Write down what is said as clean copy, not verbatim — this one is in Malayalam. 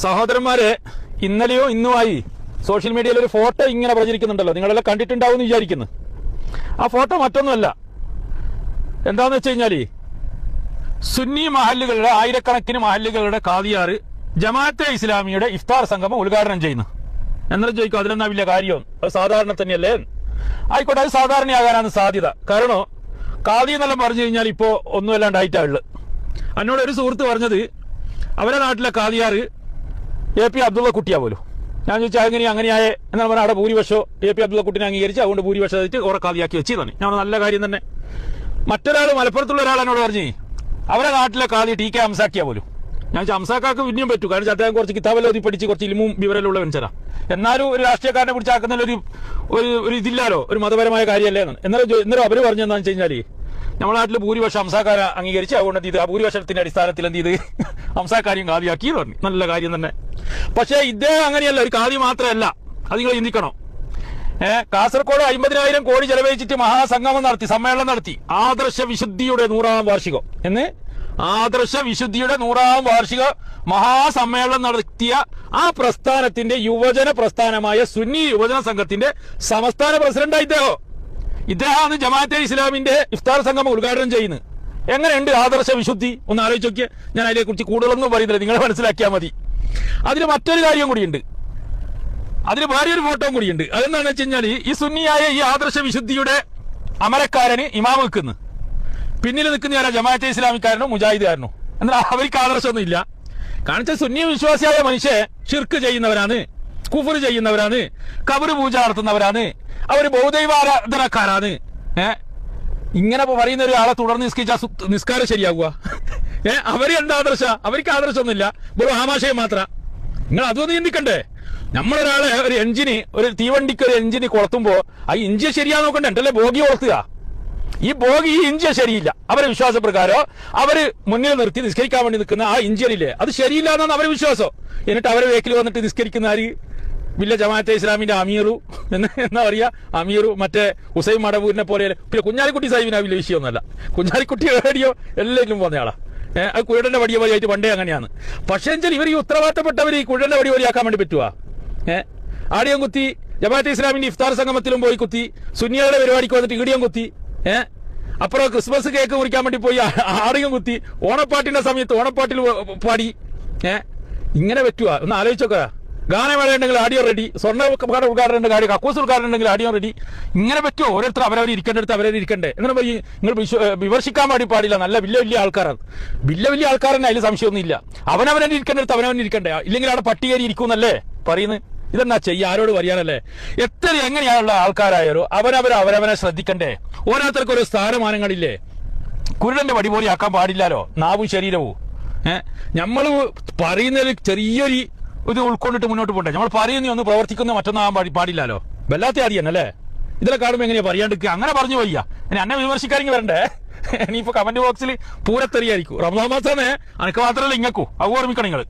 സഹോദരന്മാരെ, ഇന്നലെയോ ഇന്നുമായി സോഷ്യൽ മീഡിയയിൽ ഒരു ഫോട്ടോ ഇങ്ങനെ പ്രചരിക്കുന്നുണ്ടല്ലോ, നിങ്ങളെല്ലാം കണ്ടിട്ടുണ്ടാവും എന്ന് വിചാരിക്കുന്നു. ആ ഫോട്ടോ മറ്റൊന്നുമല്ല, എന്താന്ന് വെച്ച് കഴിഞ്ഞാല് സുന്നി മഹല്ലുകളുടെ, ആയിരക്കണക്കിന് മഹല്ലുകളുടെ കാദിയാർ ജമാഅത്തെ ഇസ്ലാമിയുടെ ഇഫ്താർ സംഗമം ഉദ്ഘാടനം ചെയ്യുന്നു. എന്നാലും ചോദിക്കും അതിലെന്നാ വലിയ കാര്യം, അത് സാധാരണ തന്നെയല്ലേ? ആയിക്കോട്ടെ, അത് സാധാരണയാകാനാണ് സാധ്യത. കാരണം കാദി എന്നെല്ലാം പറഞ്ഞു കഴിഞ്ഞാൽ ഇപ്പോ ഒന്നും അല്ലാണ്ടായിട്ടാ ഉള്ളത്. എന്നോട് ഒരു സുഹൃത്ത് പറഞ്ഞത് അവരുടെ നാട്ടിലെ കാദിയാർ AP അബ്ദുള്ള കുട്ടിയാ പോലും. ഞാൻ ചോദിച്ചാൽ അങ്ങനെയായ എന്നാൽ പറഞ്ഞാൽ അവിടെ ഭൂരിപക്ഷം AP അബ്ദുള്ള കുട്ടിനെ അംഗീകരിച്ച് അതുകൊണ്ട് ഭൂരിപക്ഷമായിട്ട് ഓരോ കാദിയാക്കി വെച്ച് തന്നെ. ഞാൻ നല്ല കാര്യം തന്നെ. മറ്റൊരാൾ, മലപ്പുറത്തുള്ള ഒരാൾ എന്നോട് പറഞ്ഞു അവരുടെ നാട്ടിലെ കാദി TK ഹംസാക്കിയാ പോലും. ഞാൻ ഹംസാക്കാക്ക് പിന്നെയും പറ്റൂ, കാരണം അദ്ദേഹം കുറച്ച് കിതാബെല്ലാം ഓതി പഠിച്ച് കുറച്ച് ഇൽമും വിവരമുള്ള മനുഷ്യരാ. എന്നാലും ഒരു രാഷ്ട്രീയക്കാരനെ പിടിച്ചാക്കുന്നതിൽ ഒരു ഇതില്ലാലോ, ഒരു മതപരമായ കാര്യമല്ലേ എന്ന്. എന്നാലും അവര് പറഞ്ഞു എന്താണെന്ന് വെച്ച് കഴിഞ്ഞാല് നമ്മുടെ നാട്ടിൽ ഭൂരിപക്ഷം ഹംസാക്കാരെ അംഗീകരിച്ച് അതുകൊണ്ട് ഇത് ആ ഭൂരിപക്ഷത്തിന്റെ അടിസ്ഥാനത്തിൽ എന്ത് ചെയ്ത് ഹംസാക്കാരെയും കാദിയാക്കി എന്ന് പറഞ്ഞു. നല്ല കാര്യം തന്നെ. പക്ഷേ ഇദ്ദേഹം അങ്ങനെയല്ല, ഒരു കാദി മാത്രമല്ല, അത് നിങ്ങൾ ചിന്തിക്കണം. കാസർഗോഡ് 50,000 കോടി ചെലവഴിച്ചിട്ട് മഹാസംഗമം നടത്തി, സമ്മേളനം നടത്തി. ആദർശ വിശുദ്ധിയുടെ 100ാം വാർഷികം എന്ന് ആദർശ വിശുദ്ധിയുടെ 100ാം വാർഷിക മഹാസമ്മേളനം നടത്തിയ ആ പ്രസ്ഥാനത്തിന്റെ യുവജന പ്രസ്ഥാനമായ സുന്നി യുവജന സംഘത്തിന്റെ സംസ്ഥാന പ്രസിഡന്റായി ഇദ്ദേഹമാണ് ജമാഅത്തെ ഇസ്ലാമിന്റെ ഇഫ്താർ സംഗമം ഉദ്ഘാടനം ചെയ്യുന്നത്. എങ്ങനെയുണ്ട് ആദർശ വിശുദ്ധി? ഒന്ന് ആലോചിച്ച് നോക്കിയാൽ. ഞാൻ അതിനെക്കുറിച്ച് കൂടുതലൊന്നും പറയുന്നില്ല, നിങ്ങൾ മനസ്സിലാക്കിയാൽ മതി. അതിന് മറ്റൊരു കാര്യം കൂടിയുണ്ട്, അതിന് വേറെ ഒരു ഫോട്ടോ കൂടിയുണ്ട്. അതെന്താണെന്ന് വെച്ച് കഴിഞ്ഞാൽ ഈ സുന്നിയായ ഈ ആദർശ വിശുദ്ധിയുടെ അമരക്കാരന് ഇമാം നിൽക്കുന്നു, പിന്നിൽ നിൽക്കുന്ന ആരാ? ജമാഅത്തെ ഇസ്ലാമിക്കാരനോ മുജാഹിദുകാരനോ? എന്നാൽ അവർക്ക് ആദർശമൊന്നും ഇല്ല. കാണിച്ച സുന്നി വിശ്വാസിയായ മനുഷ്യൻ ഷിർക്ക് ചെയ്യുന്നവരാണ്, കുഫർ ചെയ്യുന്നവരാണ്, കബറ് പൂജ നടത്തുന്നവരാണ്, അവര് ബഹുദൈവാരാധനക്കാരാണ്. ഇങ്ങനെ പറയുന്ന ഒരാളെ തുടർന്ന് നിസ്കാരം ശരിയാകുക? അവര് എന്താ ആദർശ? അവർക്ക് ആദർശമൊന്നുമില്ല, വെറും ആമാശയം മാത്ര. നിങ്ങൾ അതൊന്നും ചിന്തിക്കണ്ടേ? നമ്മളൊരാളെ ഒരു എഞ്ചിന്, ഒരു തീവണ്ടിക്ക് ഒരു എഞ്ചിന് കൊളത്തുമ്പോ ആ ഇഞ്ചിൻ ശരിയാ നോക്കണ്ടേ? എന്നല്ലേ ബോഗി കൊളത്തുക? ഈ ബോഗി, ഈ ഇഞ്ചിൻ ശരിയില്ല. അവരെ വിശ്വാസപ്രകാരം അവര് മുന്നിൽ നിർത്തി നിസ്കരിക്കാൻ വേണ്ടി നിൽക്കുന്ന ആ ഇഞ്ചിനില്ലേ, അത് ശരിയില്ല എന്നാണ് അവരുടെ വിശ്വാസം. എന്നിട്ട് അവരെ വേക്കിൽ വന്നിട്ട് നിസ്കരിക്കുന്ന ആര്? വില്ല ജമാഅത്തെ ഇസ്ലാമിന്റെ അമീറു എന്നാ പറയാ, അമീറു മറ്റേ ഹുസൈൻ മടവൂരിനെ പോലെ. പിന്നെ കുഞ്ഞാലിക്കുട്ടി സാഹിബിന് വലിയ വിഷയമൊന്നുമല്ല. കുഞ്ഞാലിക്കുട്ടി റേഡിയോ എല്ലാത്തിലും പോകുന്ന ആളാ. അത് കുഴലിന്റെ വടിയ വഴിയായിട്ട് പണ്ടേ അങ്ങനെയാണ്. പക്ഷേ ഇവർ ഈ ഉത്തരവാദിത്തപ്പെട്ടവർ ഈ കുഴലിന്റെ വടി വഴിയാക്കാൻ വേണ്ടി പറ്റുവാ? ആടിയം കുത്തി, ജമാഅത്തെ ഇസ്ലാമിന്റെ ഇഫ്താർ സംഗമത്തിലും പോയി കുത്തി, സുന്നികളുടെ പരിപാടിക്ക് വന്നിട്ട് ഈടിയം കുത്തി, അപ്പുറം ക്രിസ്മസ് കേക്ക് മുറിക്കാൻ വേണ്ടി പോയി ആടിയം കുത്തി, ഓണപ്പാട്ടിന്റെ സമയത്ത് ഓണപ്പാട്ടിൽ പാടി. ഇങ്ങനെ പറ്റുവാ? ഒന്ന് ആലോചിച്ചോക്കാ. ഗാനമേള ഉണ്ടെങ്കിൽ ആഡിയോ റെഡി, സ്വർണ്ണ ഉദ്ഘാടനം ഉണ്ടെങ്കിൽ ആഡിയോ, കക്കൂസ് ഉദ്ഘാടനം ഉണ്ടെങ്കിൽ ആഡിയോ റെഡി. ഇങ്ങനെ പറ്റുമോ? ഓരോരുത്തർ അവരവർ ഇരിക്കേണ്ടടുത്ത് അവരവർ ഇരിക്കണ്ടേ? എന്നിട്ട് പോയി നിങ്ങൾ വിമർശിക്കാൻ വേണ്ടി പാടില്ല. നല്ല വലിയ ആൾക്കാരാണ്, വലിയ ആൾക്കാരെന്നെ, അതിൽ സംശയമൊന്നുമില്ല. അവനവനെ ഇരിക്കേണ്ടടുത്ത് അവനവൻ ഇരിക്കണ്ടേ? ഇല്ലെങ്കിൽ അവിടെ പട്ടികേരി ഇരിക്കുന്നല്ലേ പറയുന്നത്? ഇതെന്നാ ചെയ്യുക? ആരോട് പറയാനല്ലേ? എത്ര എങ്ങനെയാണുള്ള ആൾക്കാരായാലോ അവരവനെ ശ്രദ്ധിക്കണ്ടേ? ഓരോരുത്തർക്കും ഓരോ സ്ഥാനമാനങ്ങളില്ലേ? കുരുടന്റെ വടി പോലെ ആക്കാൻ പാടില്ലല്ലോ നാവും ശരീരവും. നമ്മള് പറയുന്നതിൽ ചെറിയൊരു ഇത് ഉൾക്കൊണ്ടിട്ട് മുന്നോട്ട് പോകണ്ടേ? നമ്മൾ പറയുന്ന ഒന്ന് പ്രവർത്തിക്കുന്ന മറ്റൊന്നാകാൻ പാടില്ലല്ലോ. വല്ലാത്ത ആദ്യന്നല്ലേ? ഇതിലെ കാണുമ്പോൾ എങ്ങനെയാ പറയാണ്ടിരിക്കുക? അങ്ങനെ പറഞ്ഞു പോയ്യ. ഇനി എന്നെ വിമർശിക്കാനെങ്കിൽ വരണ്ടേ? ഇനിയിപ്പോ കമന്റ് ബോക്സിൽ പൂരത്തെറിയായിരിക്കും. റമദാൻ മാസമേ അനക്ക് മാത്രമല്ല ഇങ്ങക്കൂ, അത് ഓർമ്മിക്കണം നിങ്ങൾ.